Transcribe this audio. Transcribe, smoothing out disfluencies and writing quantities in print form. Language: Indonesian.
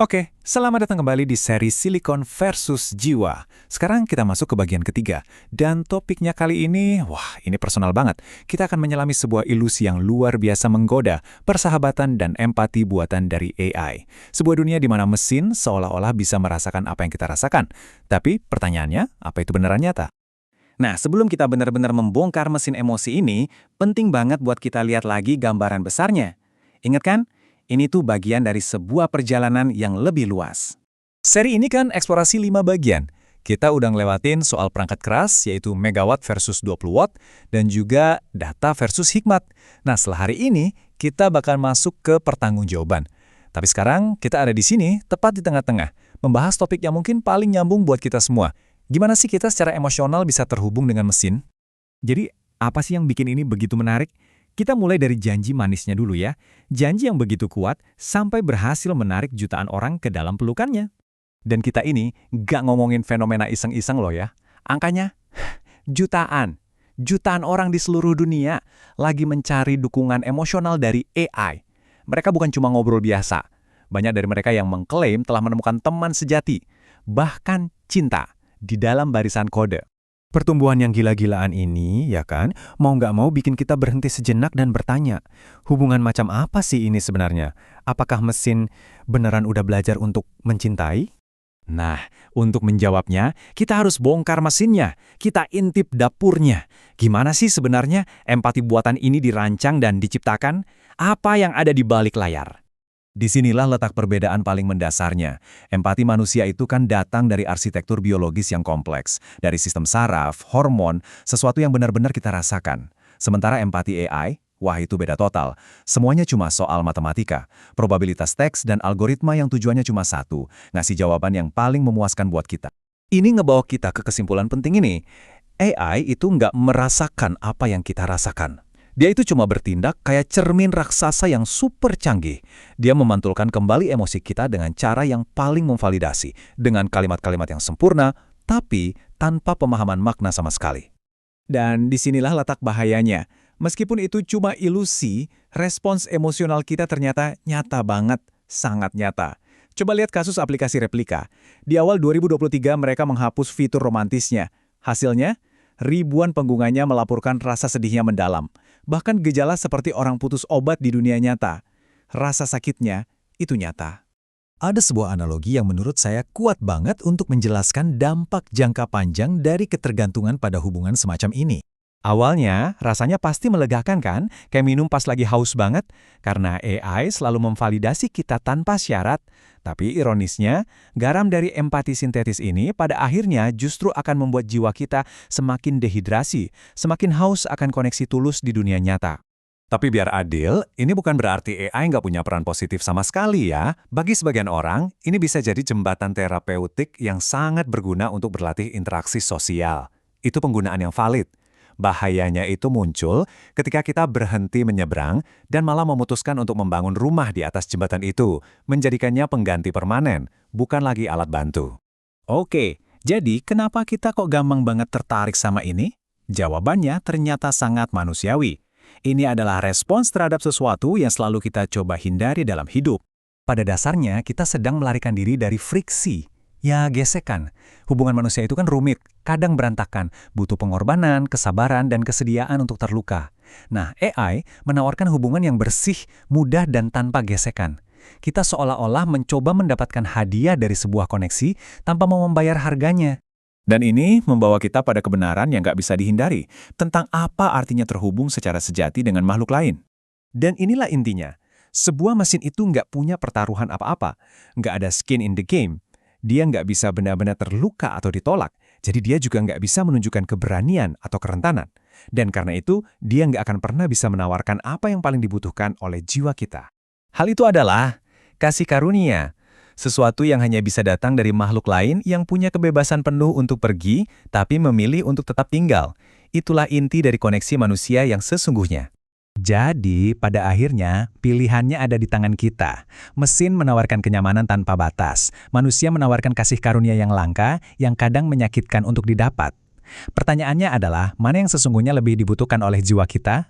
Oke, selamat datang kembali di seri Silikon versus Jiwa. Sekarang kita masuk ke bagian ketiga. Dan topiknya kali ini, wah ini personal banget. Kita akan menyelami sebuah ilusi yang luar biasa menggoda, persahabatan dan empati buatan dari AI. Sebuah dunia di mana mesin seolah-olah bisa merasakan apa yang kita rasakan. Tapi pertanyaannya, apa itu beneran nyata? Nah, sebelum kita benar-benar membongkar mesin emosi ini, penting banget buat kita lihat lagi gambaran besarnya. Ingat kan? Ini tuh bagian dari sebuah perjalanan yang lebih luas. Seri ini kan eksplorasi 5 bagian. Kita udah ngelewatin soal perangkat keras, yaitu megawatt versus 20 watt, dan juga data versus hikmat. Nah, setelah hari ini, kita bakal masuk ke pertanggungjawaban. Tapi sekarang, kita ada di sini, tepat di tengah-tengah, membahas topik yang mungkin paling nyambung buat kita semua. Gimana sih kita secara emosional bisa terhubung dengan mesin? Jadi, apa sih yang bikin ini begitu menarik? Kita mulai dari janji manisnya dulu ya. Janji yang begitu kuat sampai berhasil menarik jutaan orang ke dalam pelukannya. Dan kita ini nggak ngomongin fenomena iseng-iseng loh ya. Angkanya jutaan. Jutaan orang di seluruh dunia lagi mencari dukungan emosional dari AI. Mereka bukan cuma ngobrol biasa. Banyak dari mereka yang mengklaim telah menemukan teman sejati. Bahkan cinta di dalam barisan kode. Pertumbuhan yang gila-gilaan ini, ya kan, mau nggak mau bikin kita berhenti sejenak dan bertanya, hubungan macam apa sih ini sebenarnya? Apakah mesin beneran udah belajar untuk mencintai? Nah, untuk menjawabnya, kita harus bongkar mesinnya. Kita intip dapurnya. Gimana sih sebenarnya empati buatan ini dirancang dan diciptakan? Apa yang ada di balik layar? Disinilah letak perbedaan paling mendasarnya. Empati manusia itu kan datang dari arsitektur biologis yang kompleks, dari sistem saraf, hormon, sesuatu yang benar-benar kita rasakan. Sementara empati AI, wah itu beda total. Semuanya cuma soal matematika, probabilitas teks dan algoritma yang tujuannya cuma satu, ngasih jawaban yang paling memuaskan buat kita. Ini ngebawa kita ke kesimpulan penting ini. AI itu nggak merasakan apa yang kita rasakan. Dia itu cuma bertindak kayak cermin raksasa yang super canggih. Dia memantulkan kembali emosi kita dengan cara yang paling memvalidasi, dengan kalimat-kalimat yang sempurna, tapi tanpa pemahaman makna sama sekali. Dan disinilah letak bahayanya. Meskipun itu cuma ilusi, respons emosional kita ternyata nyata banget, sangat nyata. Coba lihat kasus aplikasi replika. Di awal 2023 mereka menghapus fitur romantisnya. Hasilnya, ribuan penggunanya melaporkan rasa sedihnya mendalam. Bahkan gejala seperti orang putus obat di dunia nyata. Rasa sakitnya itu nyata. Ada sebuah analogi yang menurut saya kuat banget untuk menjelaskan dampak jangka panjang dari ketergantungan pada hubungan semacam ini. Awalnya, rasanya pasti melegakan kan? Kayak minum pas lagi haus banget. Karena AI selalu memvalidasi kita tanpa syarat. Tapi ironisnya, garam dari empati sintetis ini pada akhirnya justru akan membuat jiwa kita semakin dehidrasi, semakin haus akan koneksi tulus di dunia nyata. Tapi biar adil, ini bukan berarti AI nggak punya peran positif sama sekali ya. Bagi sebagian orang, ini bisa jadi jembatan terapeutik yang sangat berguna untuk berlatih interaksi sosial. Itu penggunaan yang valid. Bahayanya itu muncul ketika kita berhenti menyeberang dan malah memutuskan untuk membangun rumah di atas jembatan itu, menjadikannya pengganti permanen, bukan lagi alat bantu. Oke, jadi kenapa kita kok gampang banget tertarik sama ini? Jawabannya ternyata sangat manusiawi. Ini adalah respons terhadap sesuatu yang selalu kita coba hindari dalam hidup. Pada dasarnya, kita sedang melarikan diri dari friksi. Ya, gesekan. Hubungan manusia itu kan rumit, kadang berantakan, butuh pengorbanan, kesabaran, dan kesediaan untuk terluka. Nah, AI menawarkan hubungan yang bersih, mudah, dan tanpa gesekan. Kita seolah-olah mencoba mendapatkan hadiah dari sebuah koneksi tanpa mau membayar harganya. Dan ini membawa kita pada kebenaran yang nggak bisa dihindari, tentang apa artinya terhubung secara sejati dengan makhluk lain. Dan inilah intinya, sebuah mesin itu nggak punya pertaruhan apa-apa, nggak ada skin in the game. Dia nggak bisa benar-benar terluka atau ditolak, jadi dia juga nggak bisa menunjukkan keberanian atau kerentanan. Dan karena itu, dia nggak akan pernah bisa menawarkan apa yang paling dibutuhkan oleh jiwa kita. Hal itu adalah kasih karunia, sesuatu yang hanya bisa datang dari makhluk lain yang punya kebebasan penuh untuk pergi, tapi memilih untuk tetap tinggal. Itulah inti dari koneksi manusia yang sesungguhnya. Jadi, pada akhirnya, pilihannya ada di tangan kita. Mesin menawarkan kenyamanan tanpa batas. Manusia menawarkan kasih karunia yang langka, yang kadang menyakitkan untuk didapat. Pertanyaannya adalah, mana yang sesungguhnya lebih dibutuhkan oleh jiwa kita?